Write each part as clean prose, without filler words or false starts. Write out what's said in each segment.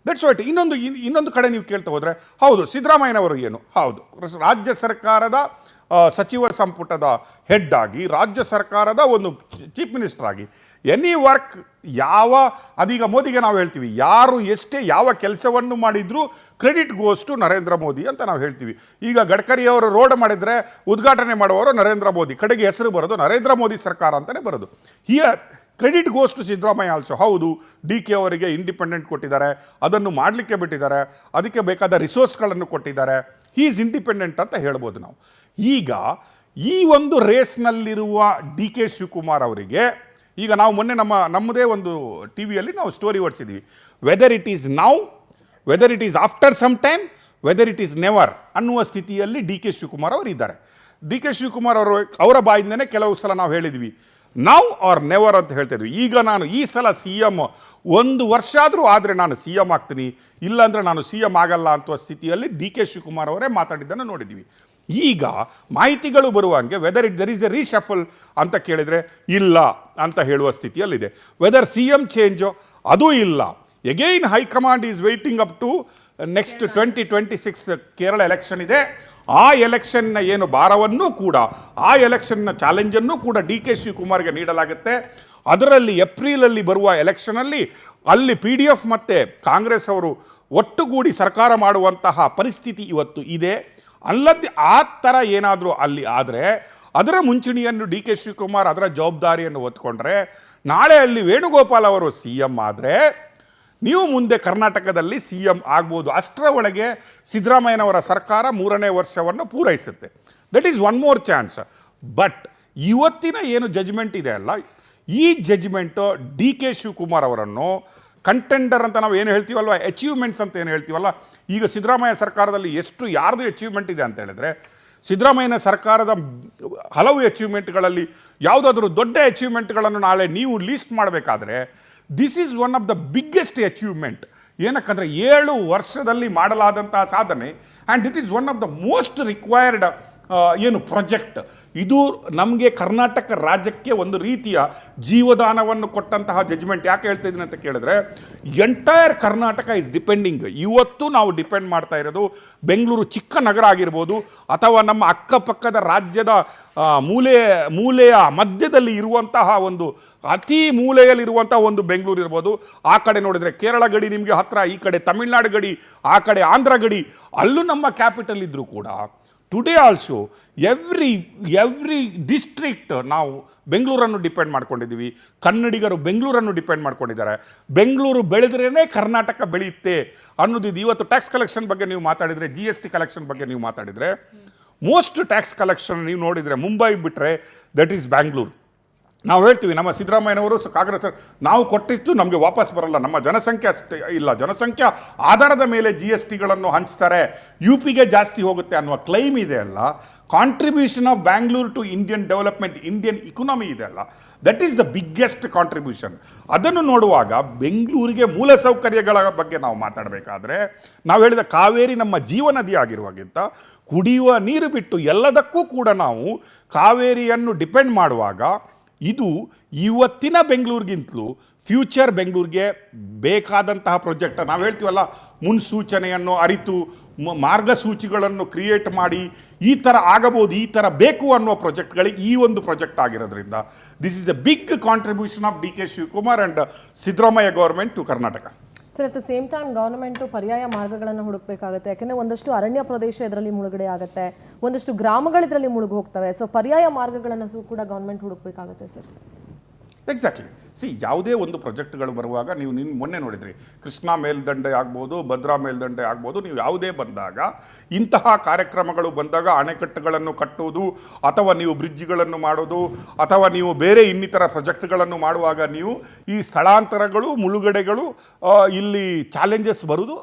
That's what. ಇನ್ನೊಂದು ಕಡೆ ನೀವು ಕೇಳ್ತಾ ಹೋದರೆ, ಹೌದು ಸಿದ್ದರಾಮಯ್ಯನವರು ಏನು, ಹೌದು ರಾಜ್ಯ ಸರ್ಕಾರದ ಸಚಿವ ಸಂಪುಟದ ಹೆಡ್ ಆಗಿ, ರಾಜ್ಯ ಸರ್ಕಾರದ ಒಂದು ಚೀಫ್ ಮಿನಿಸ್ಟರ್ ಆಗಿ ಎನಿ ವರ್ಕ್ ಅದೀಗ ಮೋದಿಗೆ ನಾವು ಹೇಳ್ತೀವಿ, ಯಾರು ಎಷ್ಟೇ ಯಾವ ಕೆಲಸವನ್ನು ಮಾಡಿದರೂ credit goes to Narendra Modi ಅಂತ ನಾವು ಹೇಳ್ತೀವಿ. ಈಗ ಗಡ್ಕರಿ ಅವರು ರೋಡ್ ಮಾಡಿದರೆ ಉದ್ಘಾಟನೆ ಮಾಡುವವರು ನರೇಂದ್ರ ಮೋದಿ, ಕಡೆಗೆ ಹೆಸರು ಬರೋದು ನರೇಂದ್ರ ಮೋದಿ ಸರ್ಕಾರ ಅಂತಲೇ ಬರೋದು. Here credit goes to Siddaramaiah also. ಹೌದು, ಡಿ ಕೆ ಅವರಿಗೆ ಇಂಡಿಪೆಂಡೆಂಟ್ ಕೊಟ್ಟಿದ್ದಾರೆ, ಅದನ್ನು ಮಾಡಲಿಕ್ಕೆ ಬಿಟ್ಟಿದ್ದಾರೆ, ಅದಕ್ಕೆ ಬೇಕಾದ ರಿಸೋರ್ಸ್ಗಳನ್ನು ಕೊಟ್ಟಿದ್ದಾರೆ. ಹೀ ಈಸ್ ಇಂಡಿಪೆಂಡೆಂಟ್ ಅಂತ ಹೇಳ್ಬೋದು ನಾವು. ಈಗ ಈ ಒಂದು ರೇಸ್ನಲ್ಲಿರುವ ಡಿ ಕೆ ಶಿವಕುಮಾರ್ ಅವರಿಗೆ ಈಗ ನಾವು ಮೊನ್ನೆ ನಮ್ಮದೇ ಒಂದು ಟಿ ವಿಯಲ್ಲಿ ನಾವು ಸ್ಟೋರಿ ಓಡಿಸಿದ್ವಿ, whether it is now, whether it is after some time, whether it is never ಅನ್ನುವ ಸ್ಥಿತಿಯಲ್ಲಿ ಡಿ ಕೆ ಶಿವಕುಮಾರ್ ಅವರು ಇದ್ದಾರೆ. ಡಿ ಕೆ ಶಿವಕುಮಾರ್ ಅವರ ಬಾಯಿಂದನೇ ಕೆಲವು ಸಲ ನಾವು ಹೇಳಿದ್ವಿ ನೌ ಆರ್ ನೆವರ್ ಅಂತ ಹೇಳ್ತಾ ಇದ್ವಿ. ಈಗ ನಾನು ಈ ಸಲ ಸಿ ಎಮ್ 1 ವರ್ಷ ಆದರೂ ಆದರೆ ನಾನು ಸಿ ಎಮ್ ಆಗ್ತೀನಿ, ಇಲ್ಲಾಂದರೆ ನಾನು ಸಿ ಎಮ್ ಆಗಲ್ಲ ಅಂತ ಸ್ಥಿತಿಯಲ್ಲಿ ಡಿ ಕೆ ಶಿವಕುಮಾರ್ ಅವರೇ ಮಾತಾಡಿದ್ದನ್ನು ನೋಡಿದ್ವಿ. ಈಗ ಮಾಹಿತಿಗಳು ಬರುವಂಗೆ whether there is a reshuffle ಅಂತ ಕೇಳಿದರೆ ಇಲ್ಲ ಅಂತ ಹೇಳುವ ಸ್ಥಿತಿಯಲ್ಲಿದೆ. ವೆದರ್ ಸಿ ಎಮ್ ಚೇಂಜು ಅದೂ ಇಲ್ಲ. Again high command is waiting up to next 2026 Kerala election ಇದೆ. ಆ ಎಲೆಕ್ಷನ್ನ ಏನು ಭಾರವನ್ನು ಕೂಡ, ಆ ಎಲೆಕ್ಷನ್ನ ಚಾಲೆಂಜನ್ನು ಕೂಡ ಡಿ ಕೆ ಶಿವಕುಮಾರ್ಗೆ ನೀಡಲಾಗುತ್ತೆ. ಅದರಲ್ಲಿ ಏಪ್ರಿಲಲ್ಲಿ ಬರುವ ಎಲೆಕ್ಷನಲ್ಲಿ ಅಲ್ಲಿ PDF ಮತ್ತು ಕಾಂಗ್ರೆಸ್ ಅವರು ಒಟ್ಟುಗೂಡಿ ಸರ್ಕಾರ ಮಾಡುವಂತಹ ಪರಿಸ್ಥಿತಿ ಇವತ್ತು ಇದೆ. ಅಲ್ಲದೆ ಆ ಥರ ಏನಾದರೂ ಅಲ್ಲಿ ಆದರೆ ಅದರ ಮುಂಚೂಣಿಯನ್ನು ಡಿ ಕೆ ಶಿವಕುಮಾರ್ ಅದರ ಜವಾಬ್ದಾರಿಯನ್ನು ಹೊತ್ಕೊಂಡ್ರೆ, ನಾಳೆ ಅಲ್ಲಿ ವೇಣುಗೋಪಾಲ್ ಅವರು ಸಿ ಎಮ್ ಆದರೆ ನೀವು ಮುಂದೆ ಕರ್ನಾಟಕದಲ್ಲಿ ಸಿ ಎಮ್ ಆಗ್ಬೋದು. ಅಷ್ಟರ ಒಳಗೆ ಸಿದ್ದರಾಮಯ್ಯನವರ ಸರ್ಕಾರ 3ನೇ ವರ್ಷವನ್ನು ಪೂರೈಸುತ್ತೆ. That is one more chance. But ಇವತ್ತಿನ ಏನು ಜಜ್ಮೆಂಟ್ ಇದೆ ಅಲ್ಲ, ಈ ಜಜ್ಮೆಂಟು ಡಿ ಕೆ ಶಿವಕುಮಾರ್ ಅವರನ್ನು ಕಂಟೆಂಡರ್ ಅಂತ ನಾವು ಏನು ಹೇಳ್ತೀವಲ್ವ, ಅಚೀವ್ಮೆಂಟ್ಸ್ ಅಂತ ಏನು ಹೇಳ್ತೀವಲ್ಲ, ಈಗ ಸಿದ್ದರಾಮಯ್ಯ ಸರ್ಕಾರದಲ್ಲಿ ಯಾರ್ದು ಅಚೀವ್ಮೆಂಟ್ ಇದೆ ಅಂತ ಹೇಳಿದ್ರೆ, ಸಿದ್ದರಾಮಯ್ಯನ ಸರ್ಕಾರದ ಹಲವು ಅಚೀವ್ಮೆಂಟ್ಗಳಲ್ಲಿ ಯಾವುದಾದ್ರೂ ದೊಡ್ಡ ಅಚೀವ್ಮೆಂಟ್ಗಳನ್ನು ನಾಳೆ ನೀವು ಲೀಸ್ಟ್ ಮಾಡಬೇಕಾದ್ರೆ this is one of the biggest achievement. ಏನಕ್ಕಂದರೆ 7 ವರ್ಷದಲ್ಲಿ ಮಾಡಲಾದಂತಹ ಸಾಧನೆ, and it is one of the most required project. ಇದು ನಮಗೆ ಕರ್ನಾಟಕ ರಾಜ್ಯಕ್ಕೆ ಒಂದು ರೀತಿಯ ಜೀವದಾನವನ್ನು ಕೊಟ್ಟಂತಹ ಜಜ್ಮೆಂಟ್. ಯಾಕೆ ಹೇಳ್ತಾ ಇದ್ದೀನಿ ಅಂತ ಕೇಳಿದ್ರೆ, ಎಂಟೈರ್ ಕರ್ನಾಟಕ ಇಸ್ ಡಿಪೆಂಡಿಂಗ್. ಇವತ್ತು ನಾವು ಡಿಪೆಂಡ್ ಮಾಡ್ತಾ ಇರೋದು ಬೆಂಗಳೂರು ಚಿಕ್ಕ ನಗರ ಆಗಿರ್ಬೋದು, ಅಥವಾ ನಮ್ಮ ಅಕ್ಕಪಕ್ಕದ ರಾಜ್ಯದ ಮೂಲೆಯ ಮಧ್ಯದಲ್ಲಿ ಇರುವಂತಹ ಒಂದು ಅತಿ ಮೂಲೆಯಲ್ಲಿರುವಂತಹ ಒಂದು ಬೆಂಗಳೂರು ಇರ್ಬೋದು. ಆ ಕಡೆ ನೋಡಿದರೆ ಕೇರಳ ಗಡಿ ನಿಮಗೆ ಹತ್ತಿರ, ಈ ಕಡೆ ತಮಿಳ್ನಾಡು ಗಡಿ, ಆ ಕಡೆ ಆಂಧ್ರ ಗಡಿ, ಅಲ್ಲೂ ನಮ್ಮ ಕ್ಯಾಪಿಟಲ್ ಇದ್ದರೂ ಕೂಡ ಟುಡೇ ಆಲ್ಸೋ ಎವ್ರಿ ಡಿಸ್ಟ್ರಿಕ್ಟ್ ನಾವು ಬೆಂಗಳೂರನ್ನು ಡಿಪೆಂಡ್ ಮಾಡ್ಕೊಂಡಿದ್ದೀವಿ. ಕನ್ನಡಿಗರು ಬೆಂಗಳೂರನ್ನು ಡಿಪೆಂಡ್ ಮಾಡ್ಕೊಂಡಿದ್ದಾರೆ. ಬೆಂಗಳೂರು ಬೆಳೆದ್ರೇ ಕರ್ನಾಟಕ ಬೆಳೆಯುತ್ತೆ ಅನ್ನೋದಿದ್ದು. ಇವತ್ತು ಟ್ಯಾಕ್ಸ್ ಕಲೆಕ್ಷನ್ ಬಗ್ಗೆ ನೀವು ಮಾತಾಡಿದರೆ, GST ಕಲೆಕ್ಷನ್ ಬಗ್ಗೆ ನೀವು ಮಾತಾಡಿದರೆ, ಮೋಸ್ಟ್ ಟ್ಯಾಕ್ಸ್ ಕಲೆಕ್ಷನ್ ನೀವು ನೋಡಿದರೆ ಮುಂಬೈ ಬಿಟ್ಟರೆ ದಟ್ ಈಸ್ ಬ್ಯಾಂಗ್ಳೂರು. ನಾವು ಹೇಳ್ತೀವಿ ನಮ್ಮ ಸಿದ್ದರಾಮಯ್ಯನವರು ಕಾಂಗ್ರೆಸ್ ನಾವು ಕೊಟ್ಟಿದ್ದು ನಮಗೆ ವಾಪಸ್ ಬರಲ್ಲ, ನಮ್ಮ ಜನಸಂಖ್ಯೆ ಅಷ್ಟೇ ಇಲ್ಲ, ಜನಸಂಖ್ಯಾ ಆಧಾರದ ಮೇಲೆ GSTಗಳನ್ನು ಹಂಚ್ತಾರೆ, UPಗೆ ಜಾಸ್ತಿ ಹೋಗುತ್ತೆ ಅನ್ನುವ ಕ್ಲೈಮ್ ಇದೆ ಅಲ್ಲ. Contribution of Bangalore to Indian development, Indian economy ಇದೆ ಅಲ್ಲ, that is the biggest contribution. ಅದನ್ನು ನೋಡುವಾಗ ಬೆಂಗಳೂರಿಗೆ ಮೂಲಸೌಕರ್ಯಗಳ ಬಗ್ಗೆ ನಾವು ಮಾತಾಡಬೇಕಾದ್ರೆ, ನಾವು ಹೇಳಿದ ಕಾವೇರಿ ನಮ್ಮ ಜೀವನದಿ ಆಗಿರುವಾಗಿಂತ ಕುಡಿಯುವ ನೀರು ಬಿಟ್ಟು ಎಲ್ಲದಕ್ಕೂ ಕೂಡ ನಾವು ಕಾವೇರಿಯನ್ನು ಡಿಪೆಂಡ್ ಮಾಡುವಾಗ, ಇದು ಇವತ್ತಿನ ಬೆಂಗಳೂರಿಗಿಂತಲೂ ಫ್ಯೂಚರ್ ಬೆಂಗಳೂರಿಗೆ ಬೇಕಾದಂತಹ ಪ್ರಾಜೆಕ್ಟ್. ನಾವು ಹೇಳ್ತೀವಲ್ಲ, ಮುನ್ಸೂಚನೆಯನ್ನು ಅರಿತು ಮಾರ್ಗಸೂಚಿಗಳನ್ನು ಕ್ರಿಯೇಟ್ ಮಾಡಿ ಈ ಥರ ಆಗಬಹುದು, ಈ ಥರ ಬೇಕು ಅನ್ನುವ ಪ್ರಾಜೆಕ್ಟ್ಗಳಿಗೆ ಈ ಒಂದು ಪ್ರಾಜೆಕ್ಟ್ ಆಗಿರೋದ್ರಿಂದ this is a big contribution of D K Shivakumar and Siddaramaiah government to Karnataka. Sir, at the same time government ಪರ್ಯಾಯ ಮಾರ್ಗಗಳನ್ನು ಹುಡುಕಬೇಕಾಗುತ್ತೆ. ಯಾಕೆಂದರೆ ಒಂದಷ್ಟು ಅರಣ್ಯ ಪ್ರದೇಶ ಇದರಲ್ಲಿ ಮುಳುಗಡೆ ಆಗುತ್ತೆ, ಒಂದಷ್ಟು ಗ್ರಾಮಗಳು ಇದರಲ್ಲಿ ಮುಳುಗಿ ಹೋಗ್ತವೆ. ಸೊ ಪರ್ಯಾಯ ಮಾರ್ಗಗಳನ್ನು ಕೂಡ ಗವರ್ನಮೆಂಟ್ ಹುಡುಕಬೇಕಾಗುತ್ತೆ ಸರ್. ಎಕ್ಸಾಕ್ಟ್ಲಿ. ಯಾವುದೇ ಒಂದು ಪ್ರಾಜೆಕ್ಟ್ಗಳು ಬರುವಾಗ ನೀವು ಮೊನ್ನೆ ನೋಡಿದ್ರಿ, ಕೃಷ್ಣಾ ಮೇಲ್ದಂಡೆ ಆಗ್ಬೋದು, ಭದ್ರಾ ಮೇಲ್ದಂಡೆ ಆಗ್ಬೋದು, ನೀವು ಯಾವುದೇ ಬಂದಾಗ ಇಂತಹ ಕಾರ್ಯಕ್ರಮಗಳು ಬಂದಾಗ ಅಣೆಕಟ್ಟುಗಳನ್ನು ಕಟ್ಟುವುದು, ಅಥವಾ ನೀವು ಬ್ರಿಡ್ಜ್ಗಳನ್ನು ಮಾಡೋದು, ಅಥವಾ ನೀವು ಬೇರೆ ಇನ್ನಿತರ ಪ್ರಾಜೆಕ್ಟ್ಗಳನ್ನು ಮಾಡುವಾಗ ನೀವು ಈ ಸ್ಥಳಾಂತರಗಳು, ಮುಳುಗಡೆಗಳು, ಇಲ್ಲಿ ಚಾಲೆಂಜಸ್ ಬರೋದು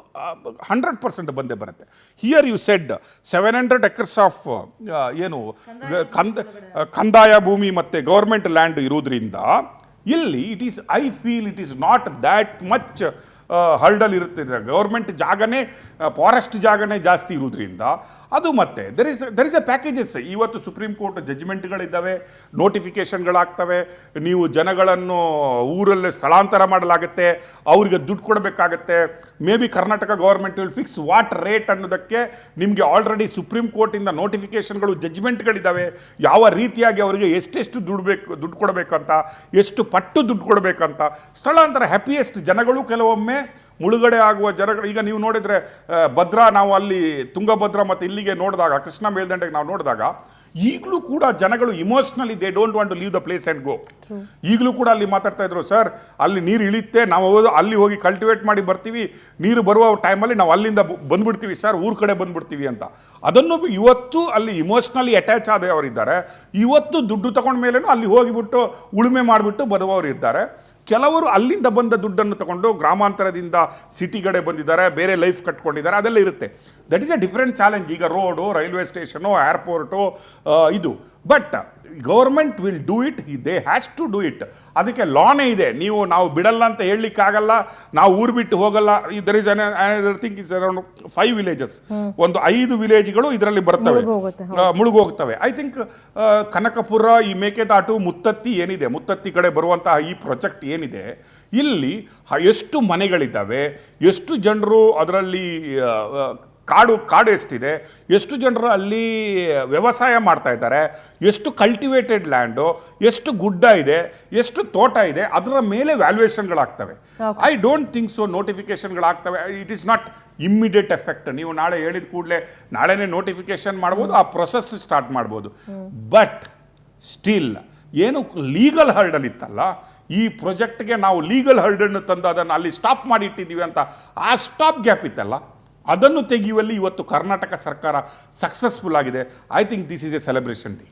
100% ಬಂದೇ ಬರುತ್ತೆ. Here you said 700 acres of ಕಂದಾಯ ಭೂಮಿ ಮತ್ತು ಗೌರ್ಮೆಂಟ್ ಲ್ಯಾಂಡ್ ಇರೋದ್ರಿಂದ ಇಲ್ಲಿ I feel it is not that much hurdle ಇರುತ್ತೆ. ಗೌರ್ಮೆಂಟ್ ಜಾಗನೇ ಫಾರೆಸ್ಟ್ ಜಾಗನೇ ಜಾಸ್ತಿ ಇರೋದ್ರಿಂದ ಅದು ಮತ್ತೆ ದರ್ ಇಸ್ ಎ ಪ್ಯಾಕೇಜಸ್. ಇವತ್ತು ಸುಪ್ರೀಂ ಕೋರ್ಟ್ ಜಡ್ಜ್ಮೆಂಟ್ಗಳಿದ್ದಾವೆ, ನೋಟಿಫಿಕೇಶನ್ಗಳಾಗ್ತವೆ, ನೀವು ಜನಗಳನ್ನು ಊರಲ್ಲೇ ಸ್ಥಳಾಂತರ ಮಾಡಲಾಗುತ್ತೆ, ಅವರಿಗೆ ದುಡ್ಡು ಕೊಡಬೇಕಾಗತ್ತೆ. Maybe Karnataka government will fix what rate ಅನ್ನೋದಕ್ಕೆ ನಿಮಗೆ ಆಲ್ರೆಡಿ ಸುಪ್ರೀಂ ಕೋರ್ಟಿಂದ ನೋಟಿಫಿಕೇಶನ್ಗಳು ಜಡ್ಜ್ಮೆಂಟ್ಗಳಿದ್ದಾವೆ. ಯಾವ ರೀತಿಯಾಗಿ ಅವರಿಗೆ ಎಷ್ಟೆಷ್ಟು ದುಡ್ಡು ಕೊಡಬೇಕಂತ, ಎಷ್ಟು ಪಟ್ಟು ದುಡ್ಡು ಕೊಡಬೇಕಂತ. ಸ್ಥಳಾಂತರ ಹ್ಯಾಪಿಯೆಸ್ಟ್ ಜನಗಳು ಕೆಲವೊಮ್ಮೆ ಮುಳುಗಡೆ ಆಗುವ ಜನಗಳು. ಈಗ ನೀವು ನೋಡಿದರೆ ಭದ್ರಾ, ನಾವು ಅಲ್ಲಿ ತುಂಗಭದ್ರಾ ಮತ್ತು ಇಲ್ಲಿಗೆ ನೋಡಿದಾಗ, ಕೃಷ್ಣ ಮೇಲ್ದಂಡೆಗೆ ನಾವು ನೋಡಿದಾಗ ಈಗಲೂ ಕೂಡ ಜನಗಳು emotionally they don't want to leave the place and go. ಈಗಲೂ ಕೂಡ ಅಲ್ಲಿ ಮಾತಾಡ್ತಾ ಇದ್ರು, ಸರ್ ಅಲ್ಲಿ ನೀರು ಇಳಿಯುತ್ತೆ, ನಾವು ಅಲ್ಲಿ ಹೋಗಿ ಕಲ್ಟಿವೇಟ್ ಮಾಡಿ ಬರ್ತೀವಿ, ನೀರು ಬರುವ ಟೈಮಲ್ಲಿ ನಾವು ಅಲ್ಲಿಂದ ಬಂದ್ಬಿಡ್ತೀವಿ ಸರ್, ಊರ ಕಡೆ ಬಂದ್ಬಿಡ್ತೀವಿ ಅಂತ. ಅದನ್ನು ಇವತ್ತು ಅಲ್ಲಿ ಇಮೋಷ್ನಲಿ ಅಟ್ಯಾಚ್ ಆದವರಿದ್ದಾರೆ. ಇವತ್ತು ದುಡ್ಡು ತಗೊಂಡ ಮೇಲೇನೂ ಅಲ್ಲಿ ಹೋಗಿಬಿಟ್ಟು ಉಳುಮೆ ಮಾಡಿಬಿಟ್ಟು ಬರುವವರು ಇದ್ದಾರೆ. ಕೆಲವರು ಅಲ್ಲಿಂದ ಬಂದ ದುಡ್ಡನ್ನು ತಗೊಂಡು ಗ್ರಾಮಾಂತರದಿಂದ ಸಿಟಿ ಕಡೆ ಬಂದಿದ್ದಾರೆ, ಬೇರೆ ಲೈಫ್ ಕಟ್ಕೊಂಡಿದ್ದಾರೆ, ಅದೆಲ್ಲ ಇರುತ್ತೆ. That is a different challenge. ಈಗ ರೋಡು, ರೈಲ್ವೆ ಸ್ಟೇಷನು, ಏರ್ಪೋರ್ಟು, ಇದು. But government will do it, they has to do it. ಅದಕ್ಕೆ ಲಾನೇ ಇದೆ. ನಾವು ಬಿಡಲ್ಲ ಅಂತ ಹೇಳಲಿಕ್ಕಾಗಲ್ಲ, ನಾವು ಊರು ಬಿಟ್ಟು ಹೋಗಲ್ಲ. There is another thing is around 5 villages, ಒಂದು 5 ವಿಲೇಜ್ಗಳು ಇದರಲ್ಲಿ ಬರ್ತವೆ, ಮುಳುಗೋಗ್ತವೆ. ಐ ಥಿಂಕ್ ಕನಕಪುರ, ಈ ಮೇಕೆದಾಟು, ಮುತ್ತತ್ತಿ ಏನಿದೆ, ಮುತ್ತತ್ತಿ ಕಡೆ ಬರುವಂತಹ ಈ ಪ್ರಾಜೆಕ್ಟ್ ಏನಿದೆ, ಇಲ್ಲಿ ಎಷ್ಟು ಮನೆಗಳಿದ್ದಾವೆ, ಎಷ್ಟು ಜನರು ಅದರಲ್ಲಿ ಕಾಡು ಎಷ್ಟಿದೆ, ಎಷ್ಟು ಜನರು ಅಲ್ಲಿ ವ್ಯವಸಾಯ ಮಾಡ್ತಾ ಇದ್ದಾರೆ, ಎಷ್ಟು ಕಲ್ಟಿವೇಟೆಡ್ ಲ್ಯಾಂಡು, ಎಷ್ಟು ಗುಡ್ಡ ಇದೆ, ಎಷ್ಟು ತೋಟ ಇದೆ, ಅದರ ಮೇಲೆ ವ್ಯಾಲ್ಯೂಯೇಷನ್ಗಳಾಗ್ತವೆ. ಐ ಡೋಂಟ್ ಥಿಂಕ್ ಸೊ ನೋಟಿಫಿಕೇಶನ್ಗಳಾಗ್ತವೆ. It is not immediate effect. ನೀವು ನಾಳೆ ಹೇಳಿದ ಕೂಡಲೇ ನಾಳೆನೇ ನೋಟಿಫಿಕೇಶನ್ ಮಾಡ್ಬೋದು, ಆ ಪ್ರೊಸೆಸ್ ಸ್ಟಾರ್ಟ್ ಮಾಡ್ಬೋದು. ಬಟ್ ಸ್ಟಿಲ್ ಏನು ಲೀಗಲ್ ಹರ್ಡಲ್ ಇತ್ತಲ್ಲ, ಈ ಪ್ರಾಜೆಕ್ಟ್ಗೆ ನಾವು ಲೀಗಲ್ ಹರ್ಡನ್ನು ತಂದು ಅದನ್ನು ಅಲ್ಲಿ ಸ್ಟಾಪ್ ಮಾಡಿ ಇಟ್ಟಿದ್ದೀವಿ ಅಂತ, ಆ ಸ್ಟಾಪ್ ಗ್ಯಾಪ್ ಇತ್ತಲ್ಲ, ಅದನ್ನು ತೆಗೆಯುವಲ್ಲಿ ಇವತ್ತು ಕರ್ನಾಟಕ ಸರ್ಕಾರ ಸಕ್ಸಸ್ಫುಲ್ ಆಗಿದೆ. I think this is A celebration day.